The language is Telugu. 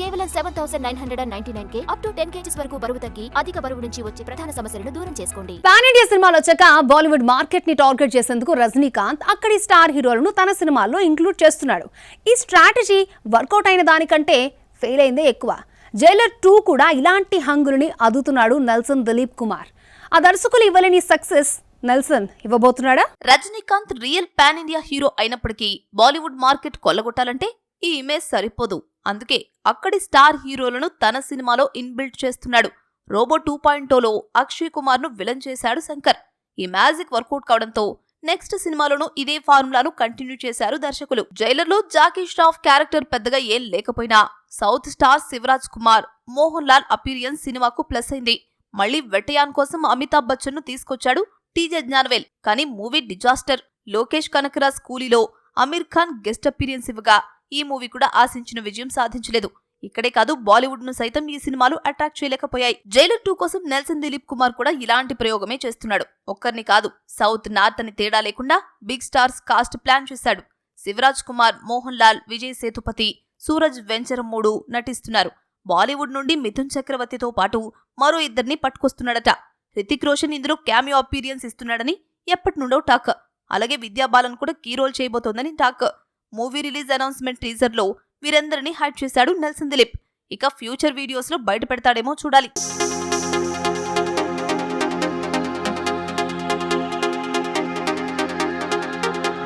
కేవలం 7,999K అప్ టు 10 kgs వరకు బరువు తగ్గి అధిక బరువు నుంచి వచ్చే ప్రధాన సమస్యలను దూరం చేసుకోండి. పాన్ ఇండియా సినిమాలు వచ్చాక బాలీవుడ్ మార్కెట్ ని టార్గెట్ చేసేందుకు రజనీకాంత్ అక్కడి స్టార్ హీరోలను తన సినిమాల్లో ఇంక్లూడ్ చేస్తున్నాడు. ఈ స్ట్రాటజీ వర్కౌట్ అయిన దానికంటే ఫెయిల్ అయిందే ఎక్కువ. జైలర్ 2 కూడా ఇలాంటి హంగులని అదుతున్నాడు నెల్సన్ దిలీప్ కుమార్. ఆ దర్శకులు ఇవ్వలేని సక్సెస్ నెల్సన్ ఇవ్వబోతున్నాడా? Rajinikanth real pan India hero అయినప్పటికీ బాలీవుడ్ మార్కెట్ కొల్లగొట్టాలంటే ఈ ఇమేజ్ సరిపోదు. అందుకే అక్కడి స్టార్ హీరోలను తన సినిమాలో ఇన్బిల్ట్ చేస్తున్నాడు. రోబో 2.0లో అక్షయ్ కుమార్ ను విలన్ చేశాడు శంకర్. ఈ మ్యాజిక్ వర్కౌట్ కావడంతో నెక్స్ట్ సినిమాలోనూ ఇదే ఫార్ములాను కంటిన్యూ చేశారు దర్శకులు. జైలర్లో జాకీ ష్రాఫ్ క్యారెక్టర్ పెద్దగా ఏం లేకపోయినా south star Shivaraj Kumar, Mohanlal appearance సినిమాకు ప్లస్ అయింది. మళ్లీ వెటయాన్ కోసం అమితాబ్ బచ్చన్ ను తీసుకొచ్చాడు టీజే జ్ఞానవేల్. కానీ మూవీ డిజాస్టర్. లోకేష్ కనకరాజ్ కూలీలో అమీర్ ఖాన్ గెస్ట్ అపీరియన్స్ ఇవ్వగా ఈ మూవీ కూడా ఆశించిన విజయం సాధించలేదు. ఇక్కడే కాదు, బాలీవుడ్ ను సైతం ఈ సినిమాలు అట్రాక్ట్ చేయలేకపోయాయి. జైలర్ 2 కోసం నెల్సన్ దిలీప్ కుమార్ కూడా ఇలాంటి ప్రయోగమే చేస్తున్నాడు. ఒక్కరిని కాదు, సౌత్ నార్త్ అని తేడా లేకుండా బిగ్ స్టార్స్ కాస్ట్ ప్లాన్ చేశాడు. శివరాజ్ కుమార్, మోహన్ లాల్, విజయ్ సేతుపతి, సూరజ్ వెంచరం 3 నటిస్తున్నారు. బాలీవుడ్ నుండి మిథున్ చక్రవర్తితో పాటు మరో 2 పట్టుకొస్తున్నాడట. హృతిక్ రోషన్ ఇందులో క్యామియో అపీరియన్స్ ఇస్తున్నాడని ఎప్పటి నుండో టాక్. అలాగే విద్యా బాలన్ కూడా కీ రోల్ చేయబోతోందని talk. Movie release announcement teaser లో వీరందరినీ హైడ్ చేశాడు నెల్సన్ దిలీప్. ఇక ఫ్యూచర్ వీడియోస్ లో బయట పెడతాడేమో చూడాలి.